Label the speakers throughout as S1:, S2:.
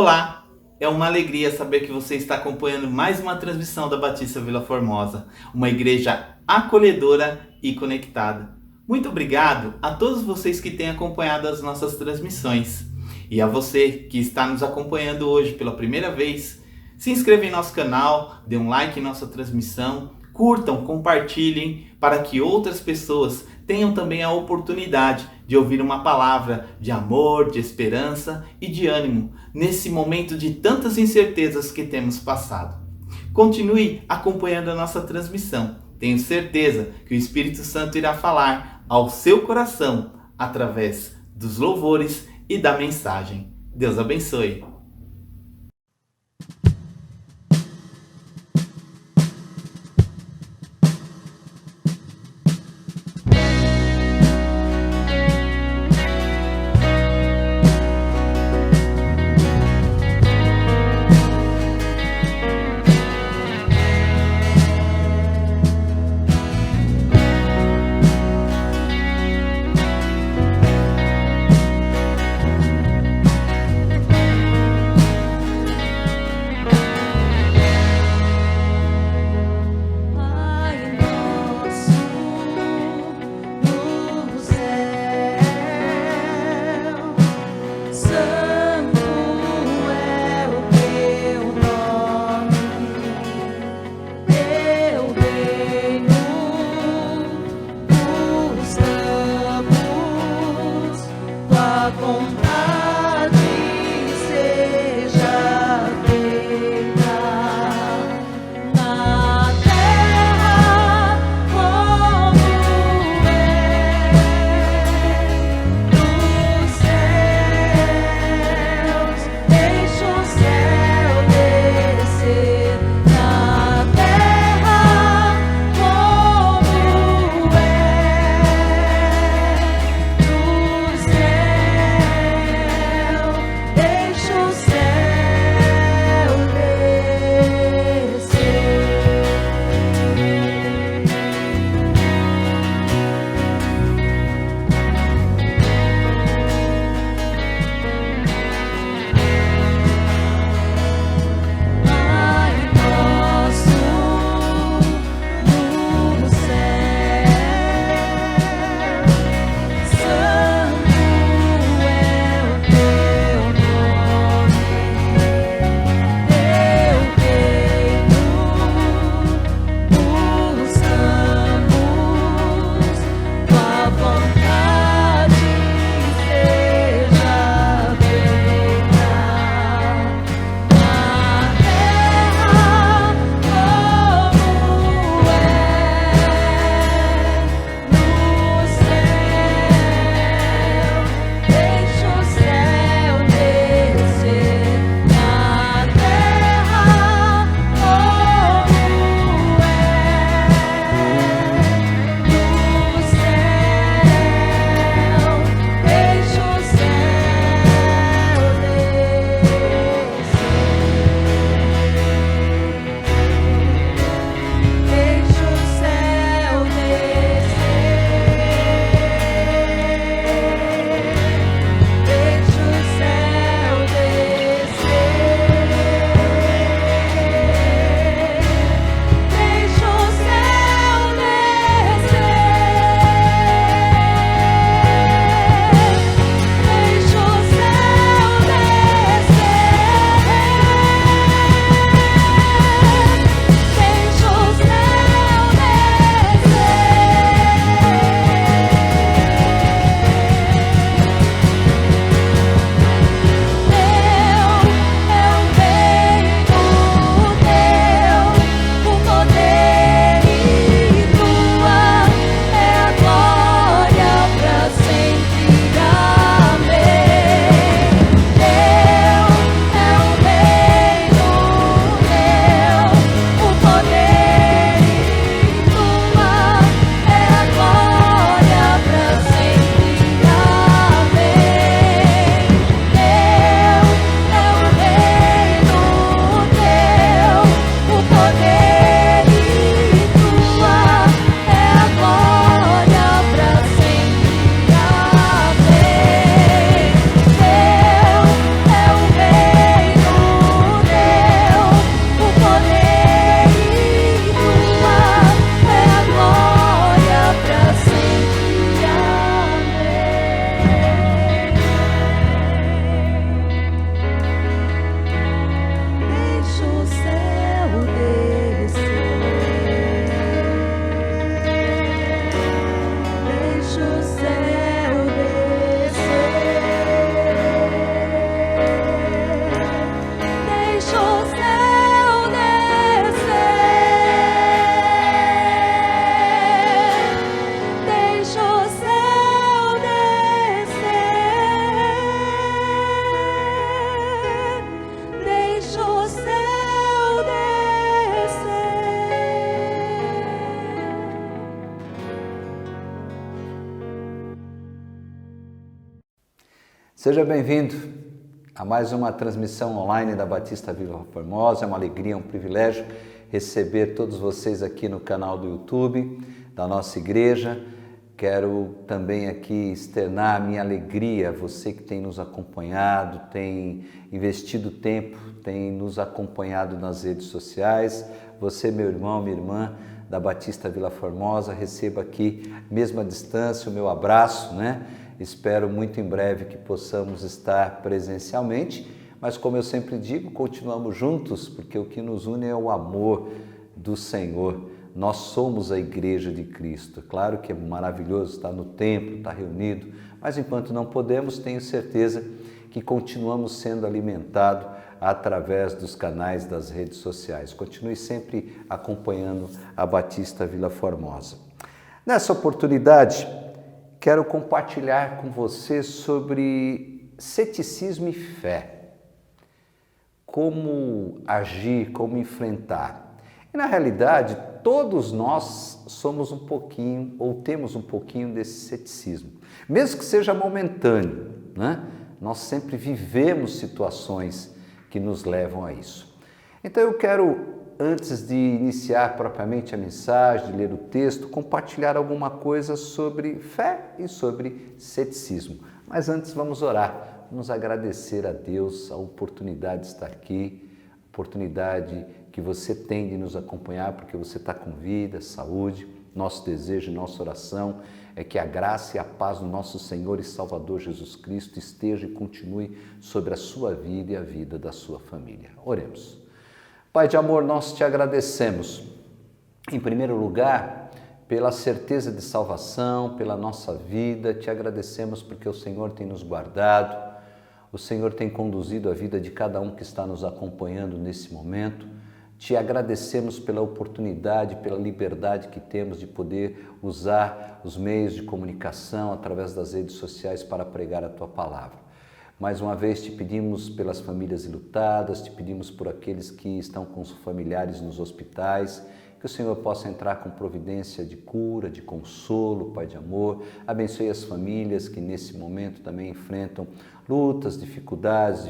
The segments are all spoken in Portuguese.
S1: Olá, é uma alegria saber que você está acompanhando mais uma transmissão da Batista Vila Formosa, uma igreja acolhedora e conectada. Muito obrigado a todos vocês que têm acompanhado as nossas transmissões. E a você que está nos acompanhando hoje pela primeira vez, se inscreva em nosso canal, dê um like em nossa transmissão, curtam, compartilhem para que outras pessoas tenham também a oportunidade de ouvir uma palavra de amor, de esperança e de ânimo nesse momento de tantas incertezas que temos passado. Continue acompanhando a nossa transmissão. Tenho certeza que o Espírito Santo irá falar ao seu coração através dos louvores e da mensagem. Deus abençoe.
S2: Seja bem-vindo a mais uma transmissão online da Batista Vila Formosa. É uma alegria, um privilégio receber todos vocês aqui no canal do YouTube da nossa igreja. Quero também aqui externar a minha alegria, você que tem nos acompanhado, tem investido tempo, tem nos acompanhado nas redes sociais. Você, meu irmão, minha irmã da Batista Vila Formosa, receba aqui, mesmo à distância, o meu abraço, né? Espero muito em breve que possamos estar presencialmente, mas como eu sempre digo, continuamos juntos, porque o que nos une é o amor do Senhor. Nós somos a Igreja de Cristo. Claro que é maravilhoso estar no templo, estar reunido, mas enquanto não podemos, tenho certeza que continuamos sendo alimentados através dos canais das redes sociais. Continue sempre acompanhando a Batista Vila Formosa. Nessa oportunidade, quero compartilhar com você sobre ceticismo e fé. Como agir, como enfrentar. E na realidade, todos nós somos um pouquinho, ou temos um pouquinho desse ceticismo. Mesmo que seja momentâneo, né? Nós sempre vivemos situações que nos levam a isso. Então eu quero, antes de iniciar propriamente a mensagem, de ler o texto, compartilhar alguma coisa sobre fé e sobre ceticismo. Mas antes vamos orar, vamos agradecer a Deus a oportunidade de estar aqui, a oportunidade que você tem de nos acompanhar, porque você está com vida, saúde. Nosso desejo, nossa oração é que a graça e a paz do nosso Senhor e Salvador Jesus Cristo esteja e continue sobre a sua vida e a vida da sua família. Oremos. Pai de amor, nós te agradecemos, em primeiro lugar, pela certeza de salvação, pela nossa vida. Te agradecemos porque o Senhor tem nos guardado, o Senhor tem conduzido a vida de cada um que está nos acompanhando nesse momento. Te agradecemos pela oportunidade, pela liberdade que temos de poder usar os meios de comunicação através das redes sociais para pregar a Tua palavra. Mais uma vez te pedimos pelas famílias enlutadas, te pedimos por aqueles que estão com os familiares nos hospitais, que o Senhor possa entrar com providência de cura, de consolo, Pai de amor. Abençoe as famílias que nesse momento também enfrentam lutas, dificuldades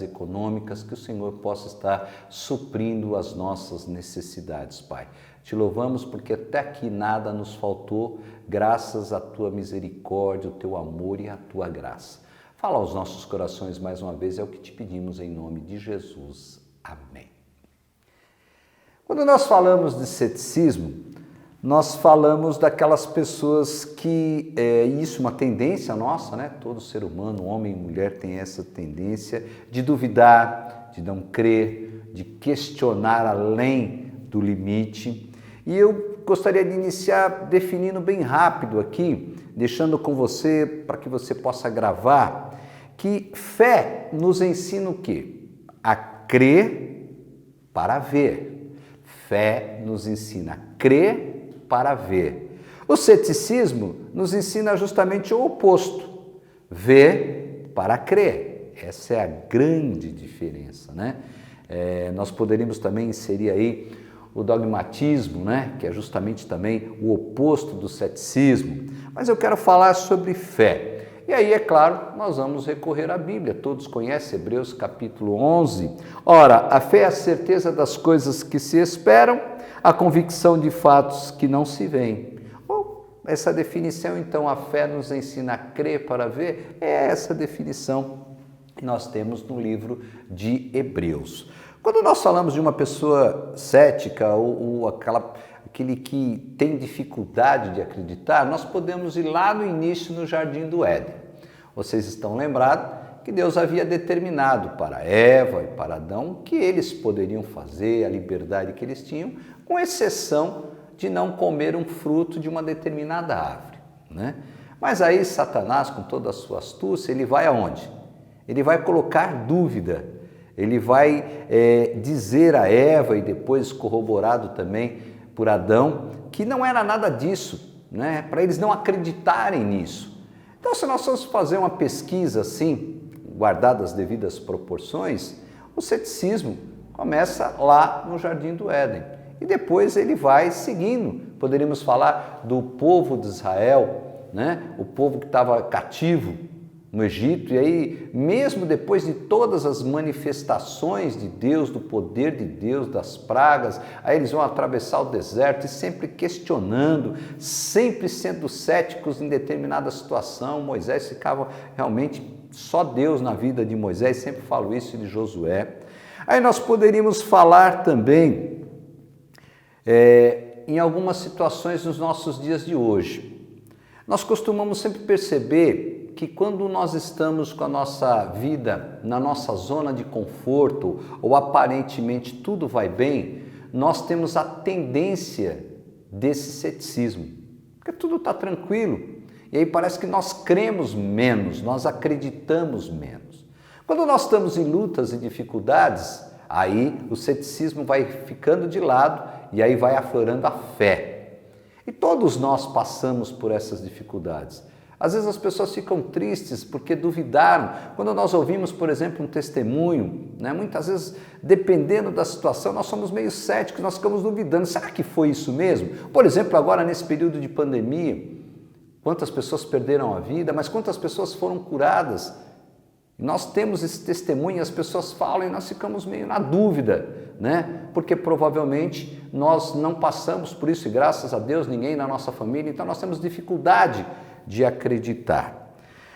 S2: econômicas, que o Senhor possa estar suprindo as nossas necessidades, Pai. Te louvamos porque até aqui nada nos faltou, graças à Tua misericórdia, o Teu amor e a Tua graça. Fala aos nossos corações mais uma vez, é o que te pedimos em nome de Jesus. Amém. Quando nós falamos de ceticismo, nós falamos daquelas pessoas que, isso é uma tendência nossa, né? Todo ser humano, homem e mulher, tem essa tendência de duvidar, de não crer, de questionar além do limite. E eu gostaria de iniciar definindo bem rápido aqui, deixando com você, para que você possa gravar, que fé nos ensina o quê? A crer para ver. Fé nos ensina a crer para ver. O ceticismo nos ensina justamente o oposto, ver para crer. Essa é a grande diferença, né? Nós poderíamos também inserir aí o dogmatismo, né? Que é justamente também o oposto do ceticismo. Mas eu quero falar sobre fé. E aí, é claro, nós vamos recorrer à Bíblia. Todos conhecem Hebreus capítulo 11. Ora, a fé é a certeza das coisas que se esperam, a convicção de fatos que não se veem. Essa definição, então, a fé nos ensina a crer para ver, é essa definição que nós temos no livro de Hebreus. Quando nós falamos de uma pessoa cética ou aquele que tem dificuldade de acreditar, nós podemos ir lá no início no Jardim do Éden. Vocês estão lembrados que Deus havia determinado para Eva e para Adão o que eles poderiam fazer, a liberdade que eles tinham, com exceção de não comer um fruto de uma determinada árvore, né? Mas aí Satanás, com toda a sua astúcia, ele vai aonde? Ele vai colocar dúvida. Ele vai dizer a Eva, e depois corroborado também por Adão, que não era nada disso, né? Para eles não acreditarem nisso. Então, se nós formos fazer uma pesquisa assim, guardadas as devidas proporções, o ceticismo começa lá no Jardim do Éden. E depois ele vai seguindo. Poderíamos falar do povo de Israel, né? O povo que estava cativo, no Egito, e aí, mesmo depois de todas as manifestações de Deus, do poder de Deus, das pragas, aí eles vão atravessar o deserto e sempre questionando, sempre sendo céticos em determinada situação. Moisés ficava realmente só Deus na vida de Moisés, sempre falo isso de Josué. Aí nós poderíamos falar também em algumas situações nos nossos dias de hoje. Nós costumamos sempre perceber que quando nós estamos com a nossa vida na nossa zona de conforto ou aparentemente tudo vai bem, nós temos a tendência desse ceticismo, porque tudo está tranquilo e aí parece que nós cremos menos, nós acreditamos menos. Quando nós estamos em lutas e dificuldades, aí o ceticismo vai ficando de lado e aí vai aflorando a fé. E todos nós passamos por essas dificuldades. Às vezes as pessoas ficam tristes porque duvidaram. Quando nós ouvimos, por exemplo, um testemunho, muitas vezes, dependendo da situação, nós somos meio céticos, nós ficamos duvidando. Será que foi isso mesmo? Por exemplo, agora nesse período de pandemia, quantas pessoas perderam a vida, mas quantas pessoas foram curadas? Nós temos esse testemunho, as pessoas falam e nós ficamos meio na dúvida, porque provavelmente nós não passamos por isso e graças a Deus ninguém na nossa família, então nós temos dificuldade de acreditar.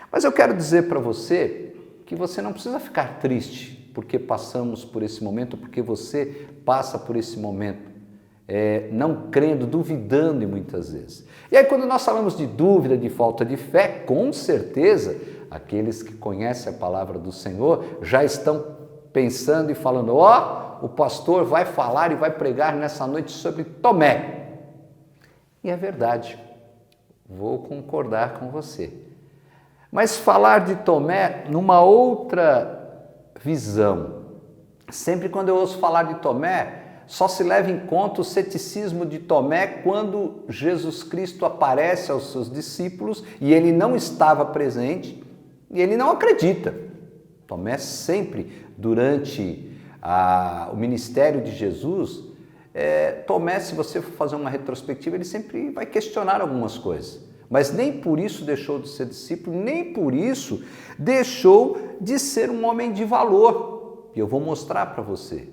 S2: Mas eu quero dizer para você que você não precisa ficar triste porque passamos por esse momento, porque você passa por esse momento, não crendo, duvidando muitas vezes. E aí quando nós falamos de dúvida, de falta de fé, com certeza aqueles que conhecem a palavra do Senhor já estão pensando e falando, o pastor vai falar e vai pregar nessa noite sobre Tomé. E é verdade. Vou concordar com você. Mas falar de Tomé numa outra visão. Sempre quando eu ouço falar de Tomé, só se leva em conta o ceticismo de Tomé quando Jesus Cristo aparece aos seus discípulos e ele não estava presente e ele não acredita. Tomé sempre, durante o ministério de Jesus, Tomé, se você for fazer uma retrospectiva, ele sempre vai questionar algumas coisas, mas nem por isso deixou de ser discípulo, nem por isso deixou de ser um homem de valor. E eu vou mostrar para você,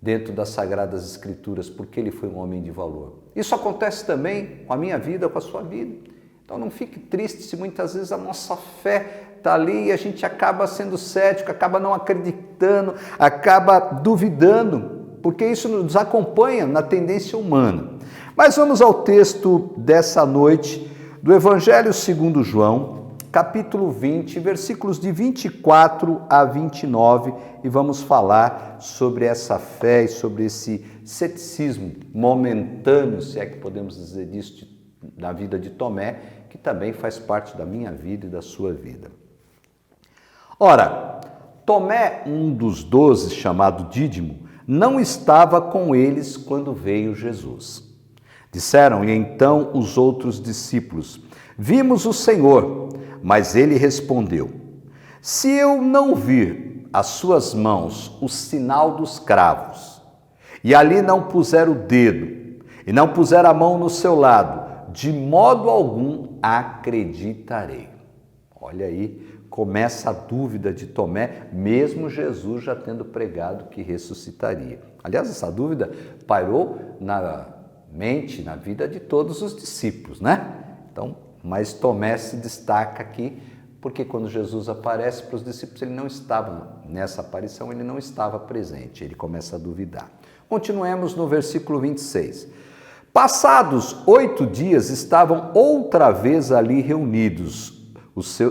S2: dentro das Sagradas Escrituras, porque ele foi um homem de valor. Isso acontece também com a minha vida, com a sua vida. Então não fique triste se muitas vezes a nossa fé está ali e a gente acaba sendo cético, acaba não acreditando, acaba duvidando, porque isso nos acompanha na tendência humana. Mas vamos ao texto dessa noite, do Evangelho segundo João, capítulo 20, versículos de 24 a 29, e vamos falar sobre essa fé e sobre esse ceticismo momentâneo, se é que podemos dizer disso, na vida de Tomé, que também faz parte da minha vida e da sua vida. Ora, Tomé, um dos 12, chamado Dídimo, não estava com eles quando veio Jesus. Disseram-lhe então os outros discípulos, vimos o Senhor, mas ele respondeu, se eu não vir as suas mãos o sinal dos cravos, e ali não puser o dedo, e não puser a mão no seu lado, de modo algum acreditarei. Olha aí, começa a dúvida de Tomé, mesmo Jesus já tendo pregado que ressuscitaria. Aliás, essa dúvida pairou na mente, na vida de todos os discípulos, Então, mas Tomé se destaca aqui, porque quando Jesus aparece para os discípulos, ele não estava, nessa aparição, ele não estava presente, ele começa a duvidar. Continuemos no versículo 26. Passados 8 dias, estavam outra vez ali reunidos,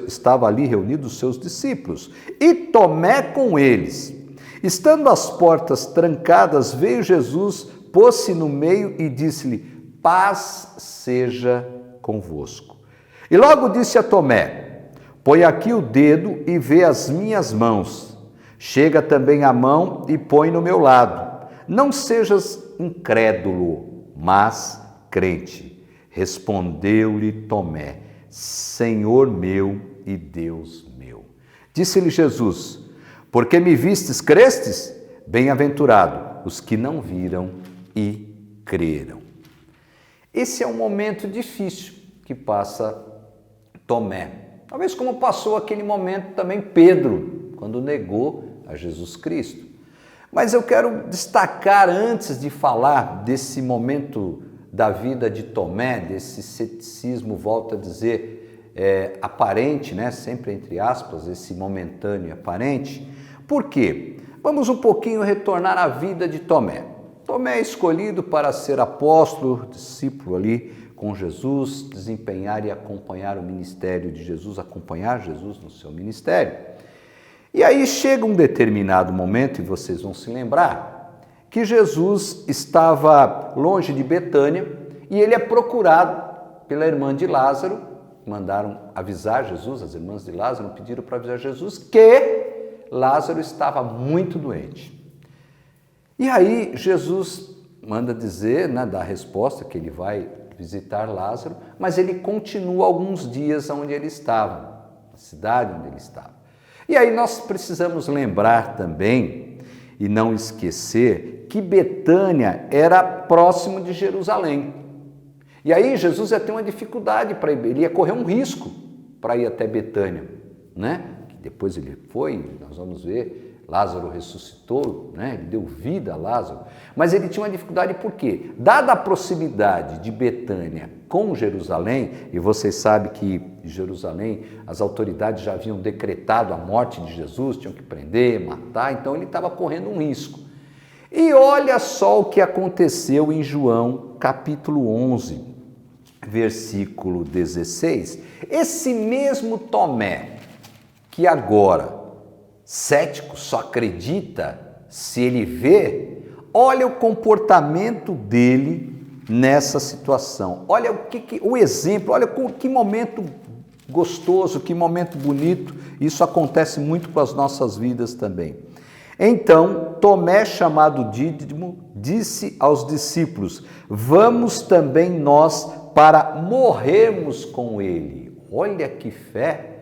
S2: estava ali reunidos os seus discípulos, e Tomé com eles. Estando as portas trancadas, veio Jesus, pôs-se no meio e disse-lhe, paz seja convosco. E logo disse a Tomé, põe aqui o dedo e vê as minhas mãos. Chega também a mão e põe no meu lado. Não sejas incrédulo, mas crente. Respondeu-lhe Tomé, Senhor meu e Deus meu. Disse-lhe Jesus, porque me vistes, crestes? Bem-aventurado os que não viram e creram. Esse é um momento difícil que passa Tomé. Talvez como passou aquele momento também Pedro, quando negou a Jesus Cristo. Mas eu quero destacar, antes de falar desse momento da vida de Tomé, desse ceticismo, volto a dizer, aparente, né? Sempre entre aspas, esse momentâneo e aparente. Por quê? Vamos um pouquinho retornar à vida de Tomé. Tomé é escolhido para ser apóstolo, discípulo ali com Jesus, desempenhar e acompanhar o ministério de Jesus, acompanhar Jesus no seu ministério. E aí chega um determinado momento, e vocês vão se lembrar, que Jesus estava longe de Betânia e ele é procurado pela irmã de Lázaro. Mandaram avisar Jesus, as irmãs de Lázaro pediram para avisar Jesus que Lázaro estava muito doente. E aí Jesus manda dizer, né, dá a resposta que ele vai visitar Lázaro, mas ele continua alguns dias onde ele estava, na cidade onde ele estava. E aí nós precisamos lembrar também, e não esquecer, que Betânia era próximo de Jerusalém. E aí Jesus ia ter uma dificuldade para ir, ele ia correr um risco para ir até Betânia, né? Depois ele foi, nós vamos ver, Lázaro ressuscitou, né? Ele deu vida a Lázaro, mas ele tinha uma dificuldade por quê? Dada a proximidade de Betânia com Jerusalém, e vocês sabem que em Jerusalém as autoridades já haviam decretado a morte de Jesus, tinham que prender, matar, então ele estava correndo um risco. E olha só o que aconteceu em João capítulo 11, versículo 16. Esse mesmo Tomé, que agora, cético, só acredita se ele vê, olha o comportamento dele nessa situação. Olha o exemplo, olha que momento gostoso, que momento bonito. Isso acontece muito com as nossas vidas também. Então, Tomé, chamado Dídimo, disse aos discípulos: vamos também nós para morrermos com ele. Olha que fé!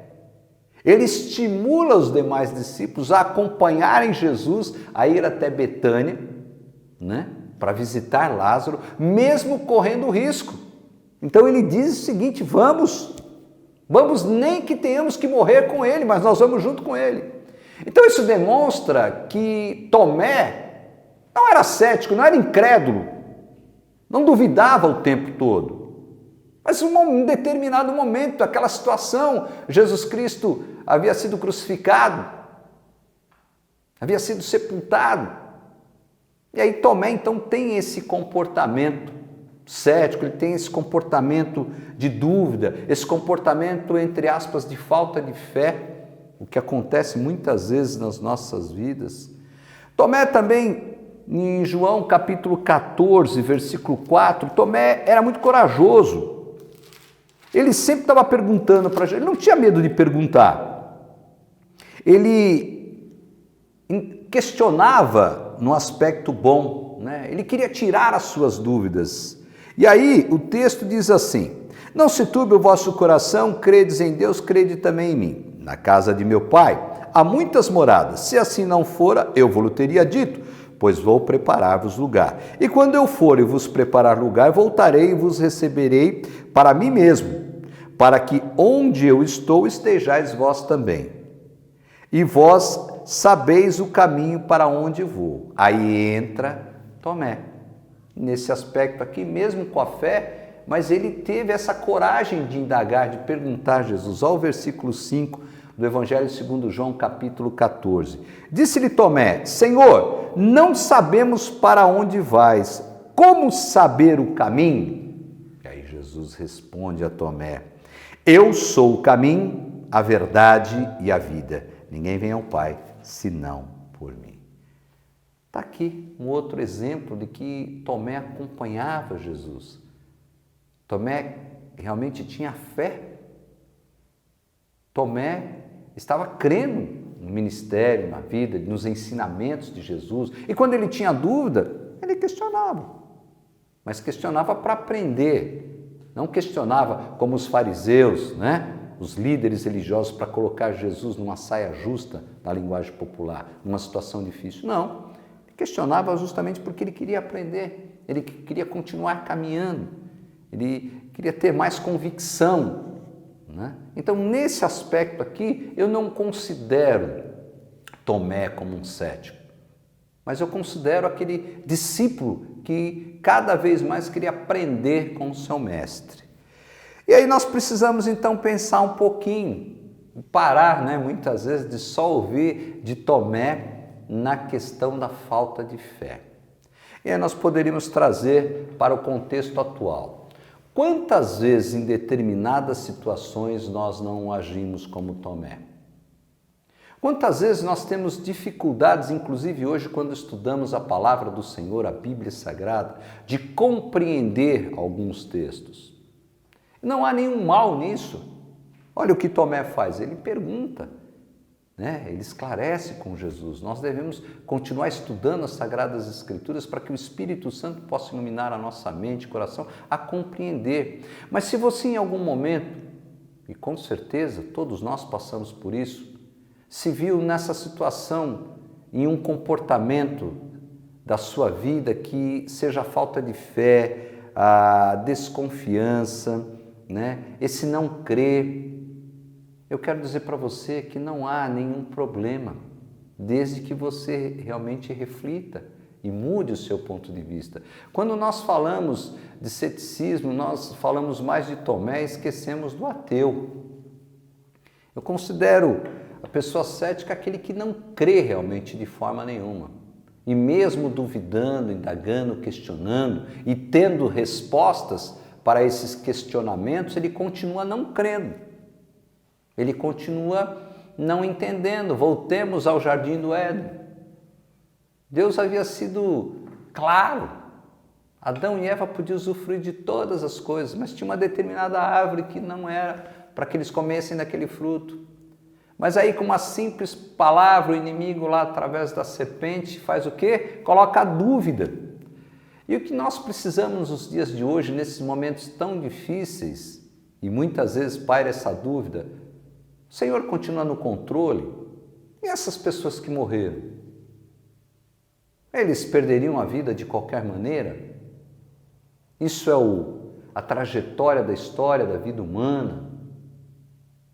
S2: Ele estimula os demais discípulos a acompanharem Jesus, a ir até Betânia, né, para visitar Lázaro, mesmo correndo risco. Então ele diz o seguinte: vamos nem que tenhamos que morrer com ele, mas nós vamos junto com ele. Então isso demonstra que Tomé não era cético, não era incrédulo, não duvidava o tempo todo. Mas em um determinado momento, aquela situação, Jesus Cristo havia sido crucificado, havia sido sepultado. E aí Tomé então tem esse comportamento cético, ele tem esse comportamento de dúvida, esse comportamento, entre aspas, de falta de fé, o que acontece muitas vezes nas nossas vidas. Tomé também, em João capítulo 14, versículo 4, Tomé era muito corajoso. Ele sempre estava perguntando para Jesus, ele não tinha medo de perguntar. Ele questionava no aspecto bom, né? Ele queria tirar as suas dúvidas. E aí o texto diz assim: não se turbe o vosso coração, credes em Deus, crede também em mim. Na casa de meu pai há muitas moradas, se assim não fora, eu vos teria dito, pois vou preparar-vos lugar. E quando eu for e vos preparar lugar, voltarei e vos receberei para mim mesmo, para que onde eu estou estejais vós também. E vós sabeis o caminho para onde vou. Aí entra Tomé. Nesse aspecto aqui, mesmo com a fé, mas ele teve essa coragem de indagar, de perguntar a Jesus. Olha o versículo 5 do Evangelho segundo João, capítulo 14. Disse-lhe Tomé: Senhor, não sabemos para onde vais, como saber o caminho? E aí Jesus responde a Tomé: eu sou o caminho, a verdade e a vida. Ninguém vem ao Pai senão por mim. Está aqui um outro exemplo de que Tomé acompanhava Jesus. Tomé realmente tinha fé. Tomé estava crendo no ministério, na vida, nos ensinamentos de Jesus. E quando ele tinha dúvida, ele questionava. Mas questionava para aprender. Não questionava como os fariseus, né? Os líderes religiosos, para colocar Jesus numa saia justa, na linguagem popular, numa situação difícil. Não. Ele questionava justamente porque ele queria aprender. Ele queria continuar caminhando. Ele queria ter mais convicção, né? Então, nesse aspecto aqui, eu não considero Tomé como um cético, mas eu considero aquele discípulo que cada vez mais queria aprender com o seu mestre. E aí nós precisamos então pensar um pouquinho, parar, né, muitas vezes de só ouvir de Tomé na questão da falta de fé. E aí nós poderíamos trazer para o contexto atual. Quantas vezes em determinadas situações nós não agimos como Tomé? Quantas vezes nós temos dificuldades, inclusive hoje quando estudamos a palavra do Senhor, a Bíblia Sagrada, de compreender alguns textos? Não há nenhum mal nisso. Olha o que Tomé faz, ele pergunta, né? Ele esclarece com Jesus. Nós devemos continuar estudando as Sagradas Escrituras para que o Espírito Santo possa iluminar a nossa mente e coração a compreender. Mas se você em algum momento, e com certeza todos nós passamos por isso, se viu nessa situação, em um comportamento da sua vida que seja a falta de fé, a desconfiança, né? Esse não crer, eu quero dizer para você que não há nenhum problema, desde que você realmente reflita e mude o seu ponto de vista. Quando nós falamos de ceticismo, nós falamos mais de Tomé e esquecemos do ateu. Eu considero a pessoa cética aquele que não crê realmente de forma nenhuma. E mesmo duvidando, indagando, questionando e tendo respostas para esses questionamentos, ele continua não crendo. Ele continua não entendendo. Voltemos ao jardim do Éden. Deus havia sido claro. Adão e Eva podiam usufruir de todas as coisas, mas tinha uma determinada árvore que não era para que eles comessem daquele fruto. Mas aí com uma simples palavra, o inimigo lá através da serpente faz o quê? Coloca a dúvida. E o que nós precisamos nos dias de hoje, nesses momentos tão difíceis, e muitas vezes paira essa dúvida, o Senhor continua no controle? E essas pessoas que morreram? Eles perderiam a vida de qualquer maneira? Isso é a trajetória da história da vida humana?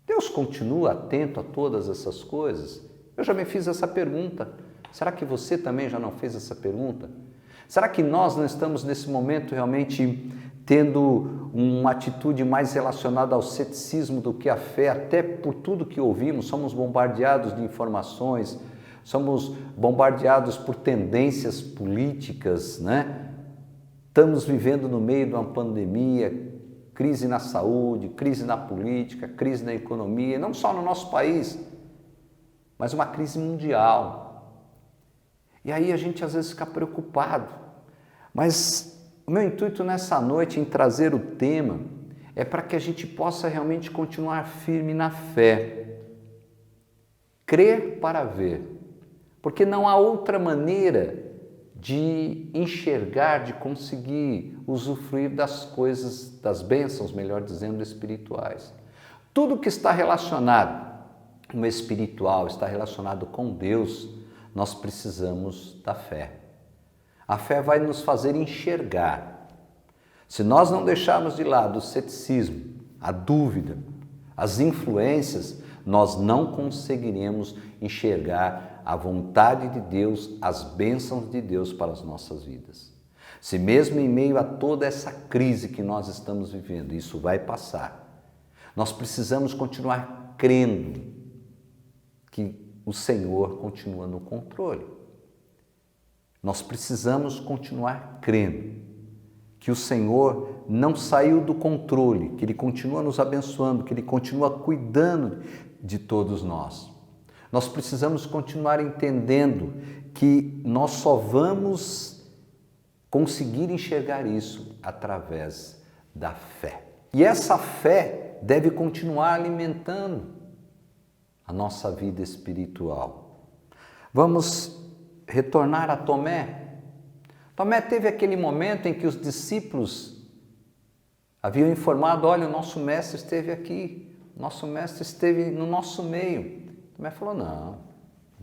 S2: Deus continua atento a todas essas coisas? Eu já me fiz essa pergunta. Será que você também já não fez essa pergunta? Será que nós não estamos nesse momento realmente tendo uma atitude mais relacionada ao ceticismo do que à fé, até por tudo que ouvimos? Somos bombardeados de informações, somos bombardeados por tendências políticas, né? Estamos vivendo no meio de uma pandemia, crise na saúde, crise na política, crise na economia, não só no nosso país, mas uma crise mundial. E aí a gente às vezes fica preocupado. Mas o meu intuito nessa noite em trazer o tema é para que a gente possa realmente continuar firme na fé. Crer para ver. Porque não há outra maneira de enxergar, de conseguir usufruir das coisas, das bênçãos, melhor dizendo, espirituais. Tudo que está relacionado com o espiritual, está relacionado com Deus, nós precisamos da fé. A fé vai nos fazer enxergar. Se nós não deixarmos de lado o ceticismo, a dúvida, as influências, nós não conseguiremos enxergar a vontade de Deus, as bênçãos de Deus para as nossas vidas. Se mesmo em meio a toda essa crise que nós estamos vivendo, isso vai passar, nós precisamos continuar crendo que o Senhor continua no controle. Nós precisamos continuar crendo que o Senhor não saiu do controle, que Ele continua nos abençoando, que Ele continua cuidando de todos nós. Nós precisamos continuar entendendo que nós só vamos conseguir enxergar isso através da fé. E essa fé deve continuar alimentando a nossa vida espiritual. Vamos retornar a Tomé. Tomé teve aquele momento em que os discípulos haviam informado: olha, o nosso mestre esteve aqui, o nosso mestre esteve no nosso meio. Tomé falou: não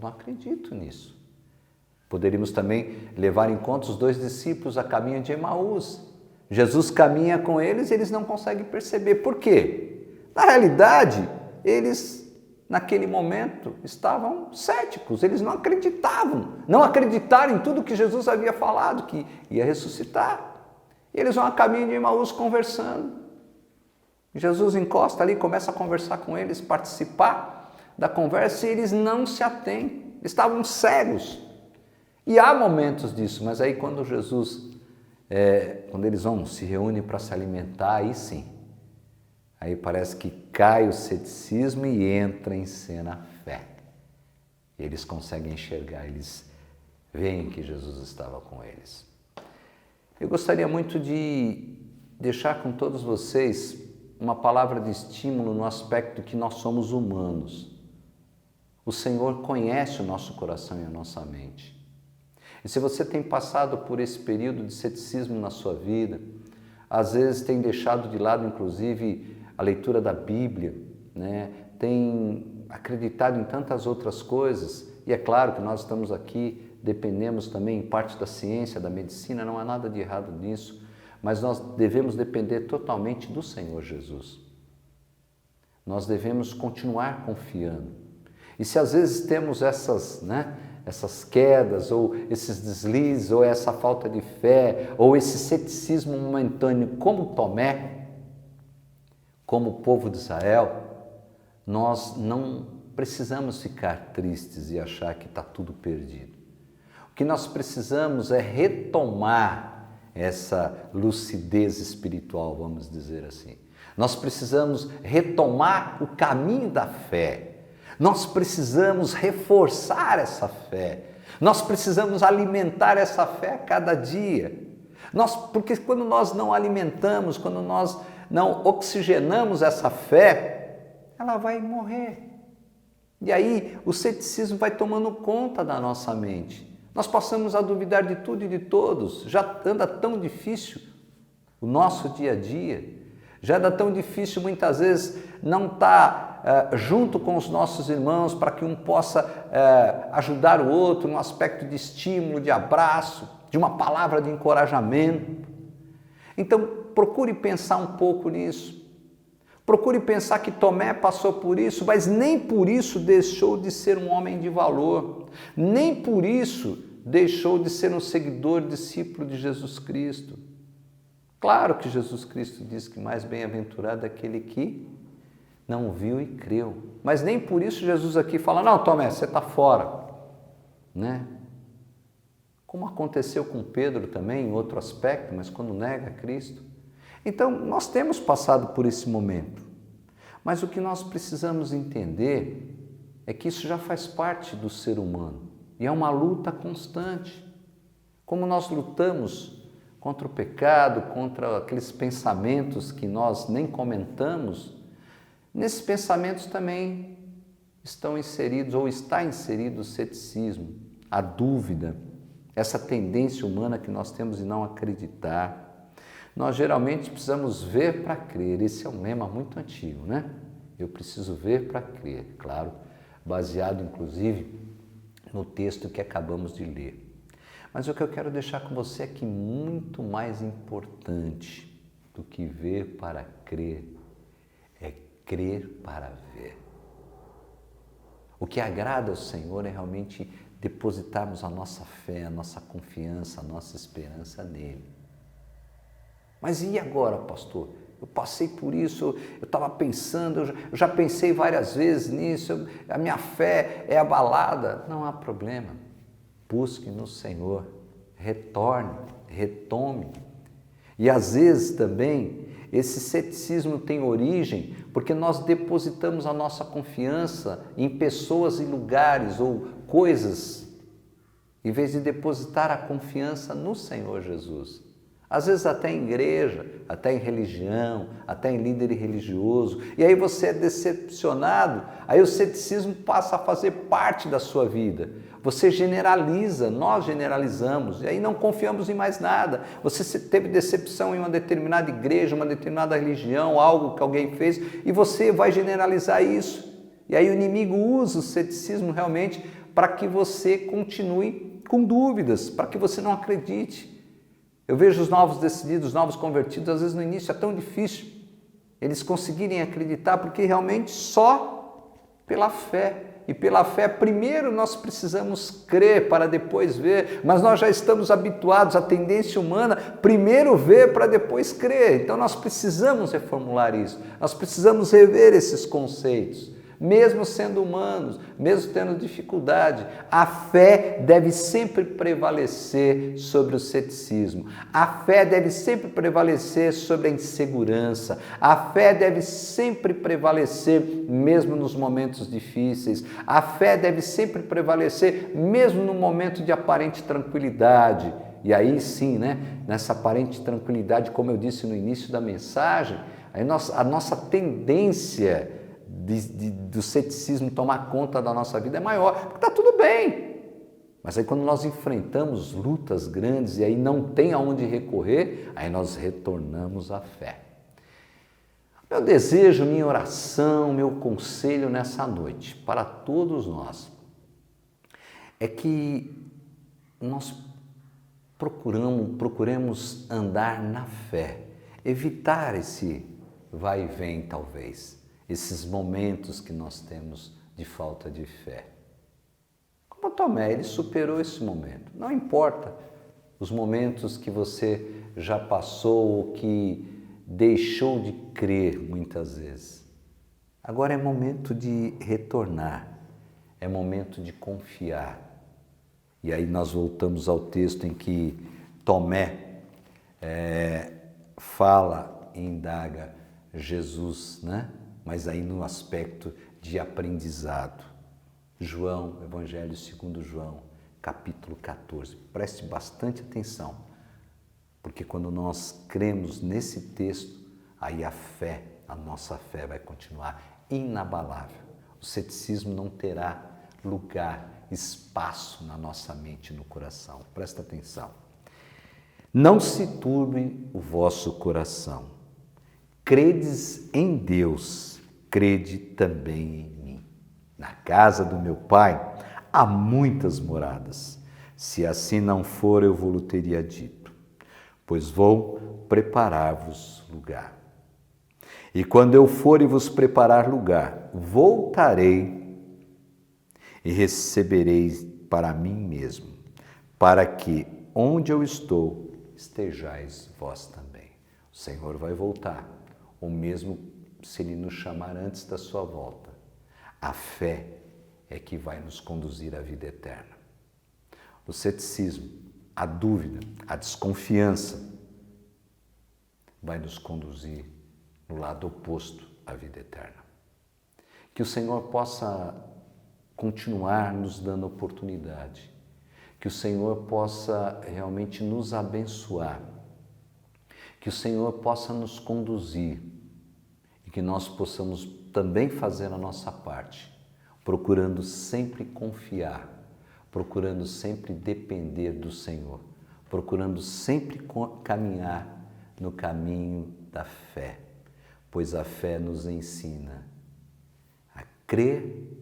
S2: acredito nisso. Poderíamos também levar em conta os dois discípulos a caminho de Emaús. Jesus caminha com eles e eles não conseguem perceber. Por quê? Na realidade, eles, naquele momento, estavam céticos, eles não acreditavam, não acreditaram em tudo que Jesus havia falado, que ia ressuscitar. E eles vão a caminho de Emaús conversando. Jesus encosta ali, começa a conversar com eles, participar da conversa, e eles não se atêm, estavam cegos. E há momentos disso, mas aí quando quando eles se reúnem para se alimentar, aí sim, aí parece que cai o ceticismo e entra em cena a fé. E eles conseguem enxergar, eles veem que Jesus estava com eles. Eu gostaria muito de deixar com todos vocês uma palavra de estímulo no aspecto que nós somos humanos. O Senhor conhece o nosso coração e a nossa mente. E se você tem passado por esse período de ceticismo na sua vida, às vezes tem deixado de lado, inclusive, a leitura da Bíblia, né? Tem acreditado em tantas outras coisas, e é claro que nós estamos aqui, dependemos também em parte da ciência, da medicina, não há nada de errado nisso, mas nós devemos depender totalmente do Senhor Jesus. Nós devemos continuar confiando. E se às vezes temos essas quedas, ou esses deslizes, ou essa falta de fé, ou esse ceticismo momentâneo, como Tomé, como o povo de Israel, nós não precisamos ficar tristes e achar que está tudo perdido. O que nós precisamos é retomar essa lucidez espiritual, vamos dizer assim. Nós precisamos retomar o caminho da fé. Nós precisamos reforçar essa fé. Nós precisamos alimentar essa fé a cada dia. Porque quando nós não alimentamos, quando nós não oxigenamos essa fé, ela vai morrer. E aí o ceticismo vai tomando conta da nossa mente. Nós passamos a duvidar de tudo e de todos. Já anda tão difícil o nosso dia a dia. Já anda tão difícil muitas vezes não estar junto com os nossos irmãos para que um possa ajudar o outro no aspecto de estímulo, de abraço, de uma palavra de encorajamento. Então, procure pensar um pouco nisso. Procure pensar que Tomé passou por isso, mas nem por isso deixou de ser um homem de valor. Nem por isso deixou de ser um seguidor, discípulo de Jesus Cristo. Claro que Jesus Cristo diz que mais bem-aventurado é aquele que não viu e creu. Mas nem por isso Jesus aqui fala, não, Tomé, você está fora. Né? Como aconteceu com Pedro também, em outro aspecto, mas quando nega Cristo. Então, nós temos passado por esse momento. Mas o que nós precisamos entender é que isso já faz parte do ser humano. E é uma luta constante. Como nós lutamos contra o pecado, contra aqueles pensamentos que nós nem comentamos, nesses pensamentos também estão inseridos, ou está inserido o ceticismo, a dúvida, essa tendência humana que nós temos de não acreditar. Nós geralmente precisamos ver para crer, esse é um lema muito antigo, né? Eu preciso ver para crer, claro, baseado inclusive no texto que acabamos de ler. Mas o que eu quero deixar com você é que muito mais importante do que ver para crer é crer para ver. O que agrada ao Senhor é realmente depositarmos a nossa fé, a nossa confiança, a nossa esperança nele. Mas e agora, pastor? Eu passei por isso, eu estava pensando, eu já pensei várias vezes nisso, a minha fé é abalada. Não há problema. Busque no Senhor, retorne, retome. E às vezes também esse ceticismo tem origem porque nós depositamos a nossa confiança em pessoas e lugares ou coisas, em vez de depositar a confiança no Senhor Jesus. Às vezes até em igreja, até em religião, até em líder religioso. E aí você é decepcionado, aí o ceticismo passa a fazer parte da sua vida. Você generaliza, nós generalizamos, e aí não confiamos em mais nada. Você teve decepção em uma determinada igreja, uma determinada religião, algo que alguém fez, e você vai generalizar isso. E aí o inimigo usa o ceticismo realmente para que você continue com dúvidas, para que você não acredite. Eu vejo os novos decididos, os novos convertidos, às vezes no início é tão difícil. eles conseguirem acreditar, porque realmente só pela fé. E pela fé, primeiro nós precisamos crer para depois ver, mas nós já estamos habituados à tendência humana, primeiro ver para depois crer. Então nós precisamos reformular isso, nós precisamos rever esses conceitos. Mesmo sendo humanos, mesmo tendo dificuldade, a fé deve sempre prevalecer sobre o ceticismo. A fé deve sempre prevalecer sobre a insegurança. A fé deve sempre prevalecer mesmo nos momentos difíceis. A fé deve sempre prevalecer mesmo no momento de aparente tranquilidade. E aí sim, nessa aparente tranquilidade, como eu disse no início da mensagem, a nossa tendência do ceticismo tomar conta da nossa vida é maior, porque está tudo bem. Mas aí quando nós enfrentamos lutas grandes e aí não tem aonde recorrer, aí nós retornamos à fé. Meu desejo, minha oração, meu conselho nessa noite para todos nós é que nós procuremos andar na fé, evitar esse vai e vem talvez, esses momentos que nós temos de falta de fé. Como Tomé, ele superou esse momento. Não importa os momentos que você já passou ou que deixou de crer muitas vezes. Agora é momento de retornar, é momento de confiar. E aí nós voltamos ao texto em que Tomé fala e indaga Jesus, mas aí no aspecto de aprendizado. João, Evangelho segundo João, capítulo 14. Preste bastante atenção, porque quando nós cremos nesse texto, aí a nossa fé vai continuar inabalável. O ceticismo não terá lugar, espaço na nossa mente e no coração. Presta atenção. Não se turbe o vosso coração. Credes em Deus, crede também em mim. Na casa do meu Pai há muitas moradas. Se assim não for, eu vou-lhe teria dito, pois vou preparar-vos lugar. E quando eu for e vos preparar lugar, voltarei e recebereis para mim mesmo, para que onde eu estou, estejais vós também. O Senhor vai voltar, ou mesmo se Ele nos chamar antes da sua volta. A fé é que vai nos conduzir à vida eterna. O ceticismo, a dúvida, a desconfiança vai nos conduzir no lado oposto à vida eterna. Que o Senhor possa continuar nos dando oportunidade, que o Senhor possa realmente nos abençoar, que o Senhor possa nos conduzir e que nós possamos também fazer a nossa parte, procurando sempre confiar, procurando sempre depender do Senhor, procurando sempre caminhar no caminho da fé, pois a fé nos ensina a crer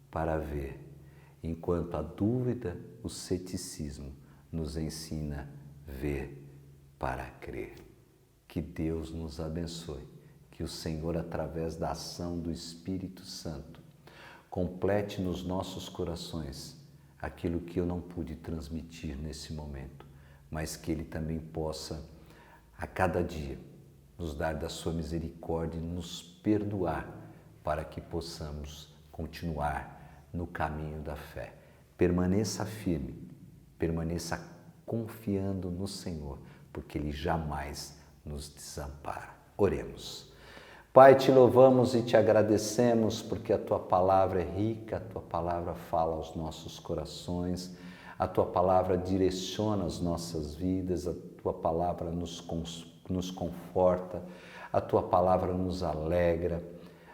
S2: para ver, enquanto a dúvida, o ceticismo, nos ensina a ver para crer. Que Deus nos abençoe, que o Senhor, através da ação do Espírito Santo, complete nos nossos corações aquilo que eu não pude transmitir nesse momento, mas que Ele também possa, a cada dia, nos dar da sua misericórdia e nos perdoar para que possamos continuar no caminho da fé. Permaneça firme, permaneça confiando no Senhor, porque Ele jamais nos desampara. Oremos. Pai, te louvamos e te agradecemos porque a Tua palavra é rica, a Tua palavra fala aos nossos corações, a Tua palavra direciona as nossas vidas, a Tua palavra nos conforta, a Tua palavra nos alegra,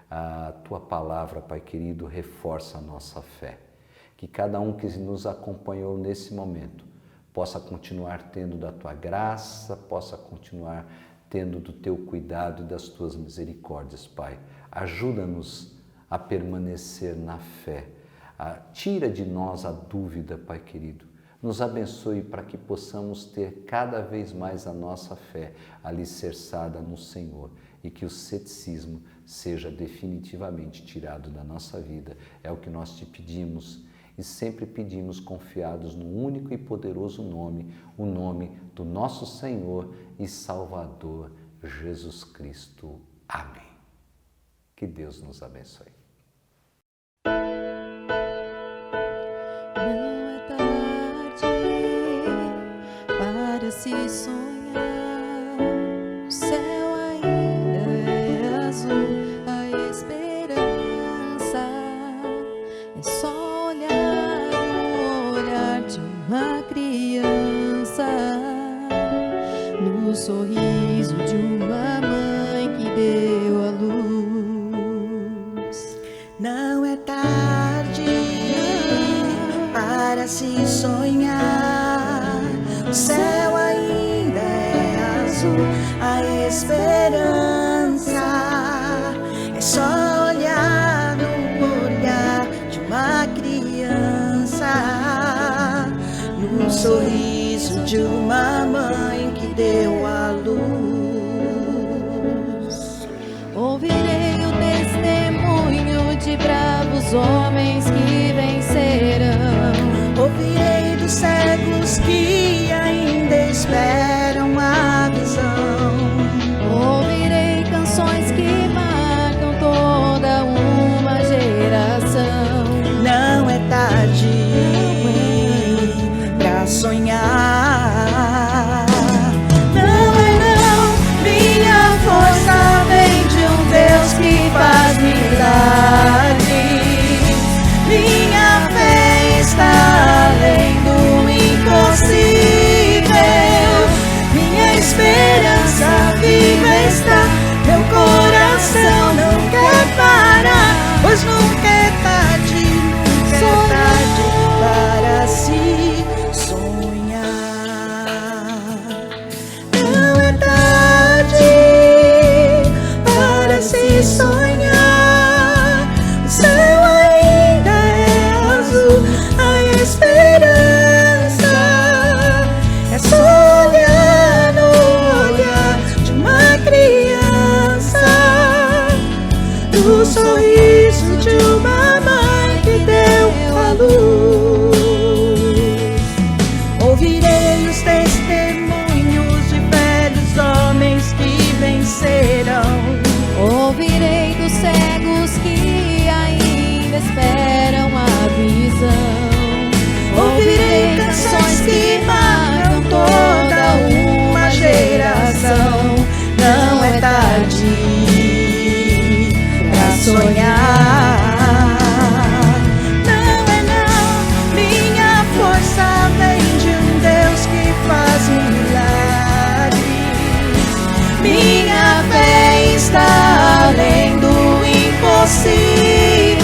S2: a Tua palavra, Pai querido, reforça a nossa fé. Que cada um que nos acompanhou nesse momento possa continuar tendo da Tua graça, possa continuar tendo do Teu cuidado e das Tuas misericórdias, Pai. Ajuda-nos a permanecer na fé. Tira de nós a dúvida, Pai querido. Nos abençoe para que possamos ter cada vez mais a nossa fé alicerçada no Senhor e que o ceticismo seja definitivamente tirado da nossa vida. É o que nós te pedimos e sempre pedimos confiados no único e poderoso nome, o nome do nosso Senhor e Salvador Jesus Cristo. Amém. Que Deus nos abençoe.
S3: Não é tarde para se sonhar, o céu ainda é azul, a esperança é só olhar no olhar de uma criança, no sorriso de uma mãe que deu a luz.
S4: Não é tarde para se sonhar, o céu ainda é azul, a esperança é só olhar no olhar de uma criança, no sorriso de uma mãe que deu a luz.
S3: Ouvirei o testemunho de bravos homens que vencerão.
S4: Ouvirei dos cegos que ainda esperam a visão.
S3: Ouvirei canções que marcam toda uma geração.
S4: Não é tarde pra sonhar. Não é não, minha força vem de um Deus que faz milagres. Minha fé está além do impossível. Minha esperança viva está, meu coração não quer parar, pois nunca é tarde, nunca é tarde para se sonhar. Não é tarde para se sonhar, o céu ainda é azul, a esperança é só olhar no olhar de uma criança, no sorriso de uma mãe que deu a luz. Ouvirei os testemunhos de velhos homens que vencerão.
S3: Ouvirei dos cegos que ainda esperam a visão.
S4: Ouvirei canções que marcam toda uma geração. Não é tarde pra sonhar. Não é não, minha força vem de um Deus que faz milagres. Minha fé está além do impossível.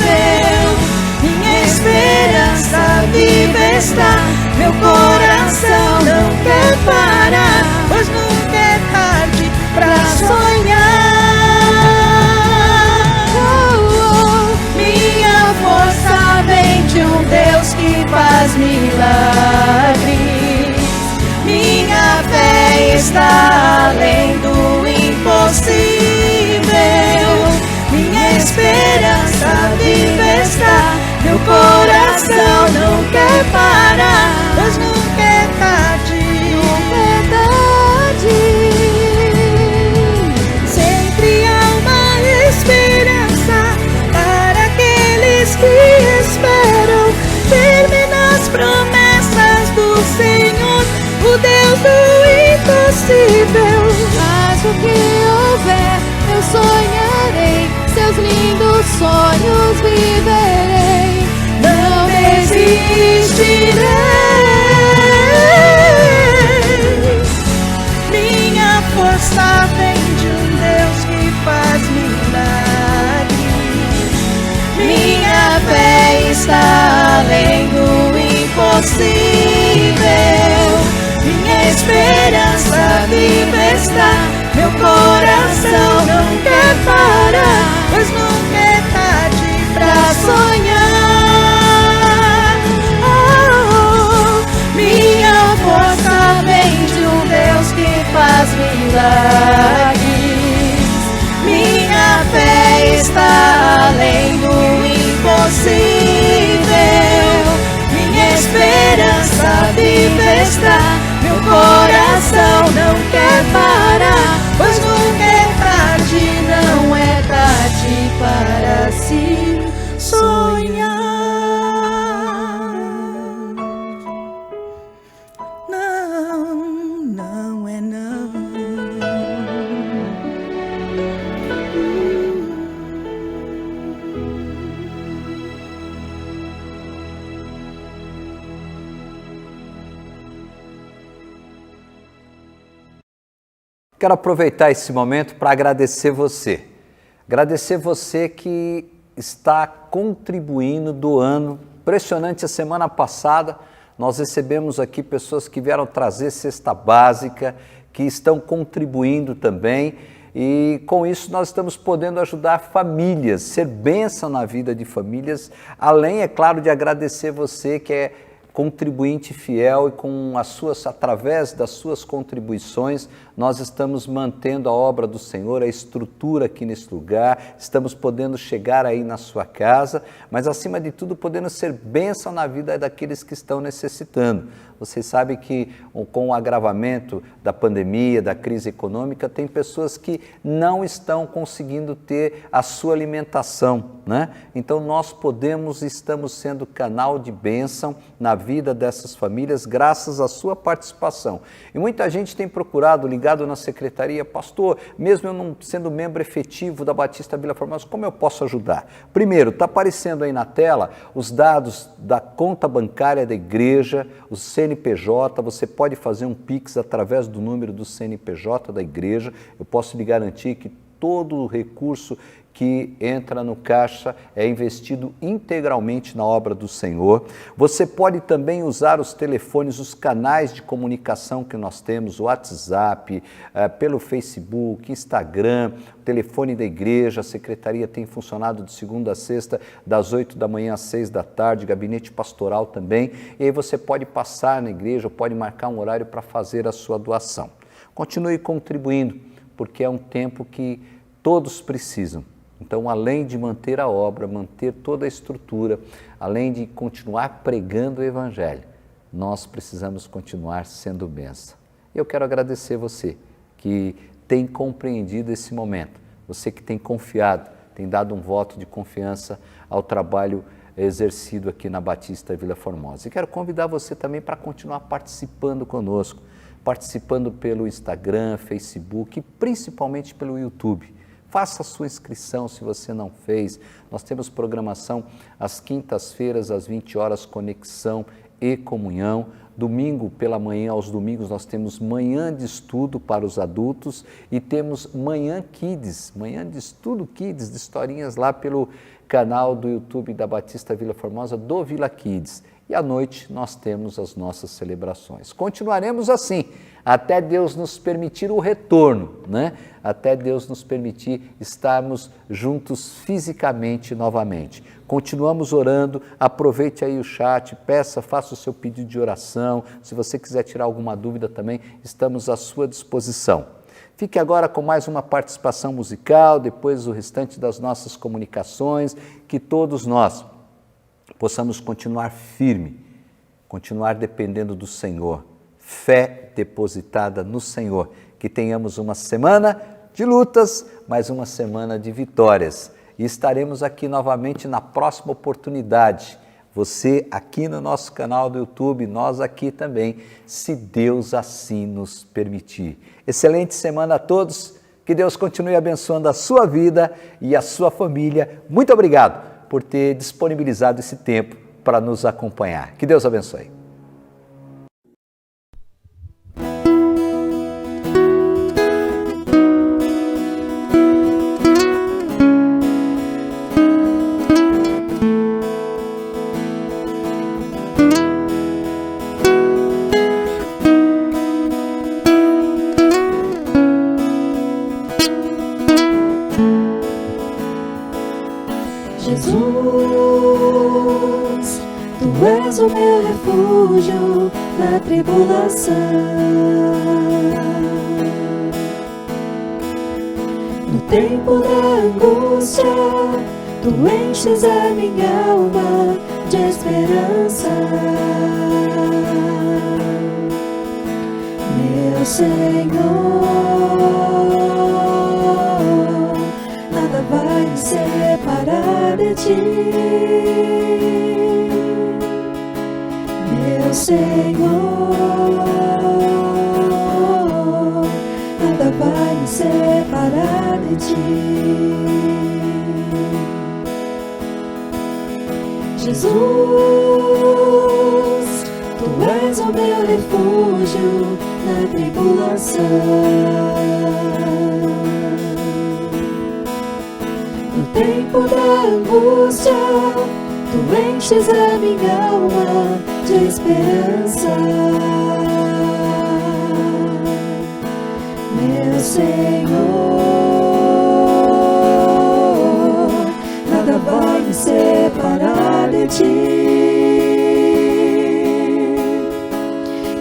S4: Minha esperança viva está, meu coração não quer parar, pois nunca é tarde pra sonhar. Minha força vem de um Deus que faz milagres. Minha fé está além do impossível. Minha esperança viva está, meu coração não quer parar, pois nunca é tarde, nunca é tarde. Sempre há uma esperança para aqueles que esperam, firme nas promessas do Senhor, o Deus do impossível.
S3: Mas o que houver, eu sonharei, seus lindos sonhos viverei.
S4: Não desistirei. Minha força vem de um Deus que faz milagres. Minha fé está além do impossível. Minha esperança viva está, meu coração não quer parar, pois nunca é tarde pra sonhar. Minha força vem de um Deus que faz milagres. festa. Meu coração não quer parar, pois nunca é tarde, não é tarde para se sonhar. Não, não é não.
S2: Quero aproveitar esse momento para agradecer você. Agradecer você que está contribuindo, doando. Impressionante, a semana passada nós recebemos aqui pessoas que vieram trazer cesta básica, que estão contribuindo também. E com isso nós estamos podendo ajudar famílias, ser bênção na vida de famílias, além, é claro, de agradecer você que é contribuinte fiel e com as suas, através das suas contribuições, nós estamos mantendo a obra do Senhor, a estrutura aqui nesse lugar, estamos podendo chegar aí na sua casa, mas acima de tudo podendo ser bênção na vida daqueles que estão necessitando. Vocês sabem que com o agravamento da pandemia, da crise econômica, tem pessoas que não estão conseguindo ter a sua alimentação, né? Então nós podemos e estamos sendo canal de bênção na vida dessas famílias graças à sua participação. E muita gente tem procurado, ligado na secretaria, pastor, mesmo eu não sendo membro efetivo da Batista Vila Formosa, como eu posso ajudar? Primeiro, está aparecendo aí na tela os dados da conta bancária da igreja, o CNPJ, você pode fazer um Pix através do número do CNPJ da igreja. Eu posso lhe garantir que todo o recurso que entra no caixa é investido integralmente na obra do Senhor. Você pode também usar os telefones, os canais de comunicação que nós temos, o WhatsApp, pelo Facebook, Instagram, o telefone da igreja. A secretaria tem funcionado de segunda a sexta, das 8 da manhã às 6 da tarde, gabinete pastoral também. E aí você pode passar na igreja, pode marcar um horário para fazer a sua doação. Continue contribuindo, porque é um tempo que todos precisam. Então, além de manter a obra, manter toda a estrutura, além de continuar pregando o Evangelho, nós precisamos continuar sendo bênção. Eu quero agradecer você que tem compreendido esse momento, você que tem confiado, tem dado um voto de confiança ao trabalho exercido aqui na Batista Vila Formosa. E quero convidar você também para continuar participando conosco, participando pelo Instagram, Facebook e principalmente pelo YouTube. Faça a sua inscrição se você não fez. Nós temos programação às quintas-feiras, às 20 horas, conexão e comunhão. Domingo pela manhã, aos domingos, nós temos manhã de estudo para os adultos e temos manhã Kids, manhã de estudo Kids, de historinhas lá pelo canal do YouTube da Batista Vila Formosa, do Vila Kids. E à noite nós temos as nossas celebrações. Continuaremos assim, até Deus nos permitir o retorno, né? Até Deus nos permitir estarmos juntos fisicamente novamente. Continuamos orando, aproveite aí o chat, peça, faça o seu pedido de oração. Se você quiser tirar alguma dúvida também, estamos à sua disposição. Fique agora com mais uma participação musical, depois o restante das nossas comunicações, que todos nós possamos continuar firme, continuar dependendo do Senhor, fé depositada no Senhor, que tenhamos uma semana de lutas, mas uma semana de vitórias. E estaremos aqui novamente na próxima oportunidade, você aqui no nosso canal do YouTube, nós aqui também, se Deus assim nos permitir. Excelente semana a todos, que Deus continue abençoando a sua vida e a sua família. Muito obrigado por ter disponibilizado esse tempo para nos acompanhar. Que Deus abençoe.
S4: Jesus, Tu és o meu refúgio na tribulação. No tempo da angústia, Tu enches a minha alma de esperança. Senhor, nada vai me separar de ti. Meu Senhor, nada vai me separar de ti. Jesus, Tu és o meu refúgio na tribulação. No tempo da angústia, Tu enches a minha alma de esperança. Meu Senhor, nada vai me separar de ti.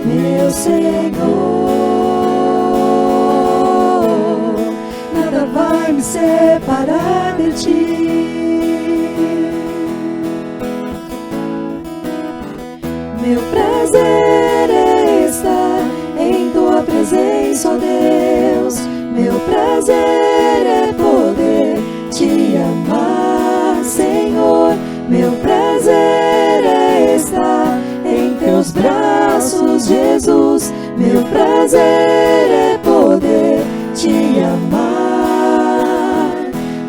S4: Meu Senhor, nada vai me separar de ti. Meu prazer é estar em Tua presença, ó Deus. Meu prazer é poder Te amar, Senhor. Meu prazer é estar em Teus braços, Jesus. Meu prazer é poder Te amar.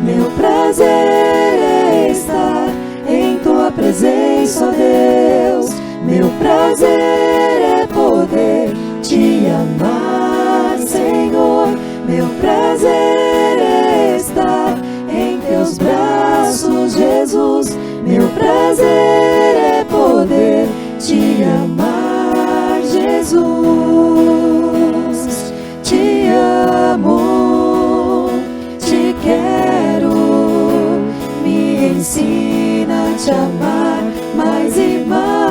S4: Meu prazer é estar em Tua presença, ó Deus. Meu prazer é poder Te amar, Senhor. Meu prazer é estar em Teus braços, Jesus. Meu prazer é poder Te amar, Jesus. Te amo, Te quero, me ensina a Te amar mais e mais.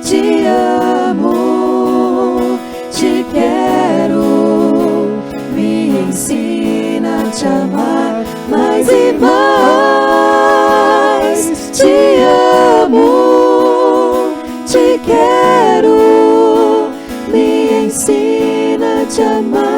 S4: Te amo, Te quero, me ensina a Te amar mais e mais. Te amo, Te quero, me ensina a Te amar.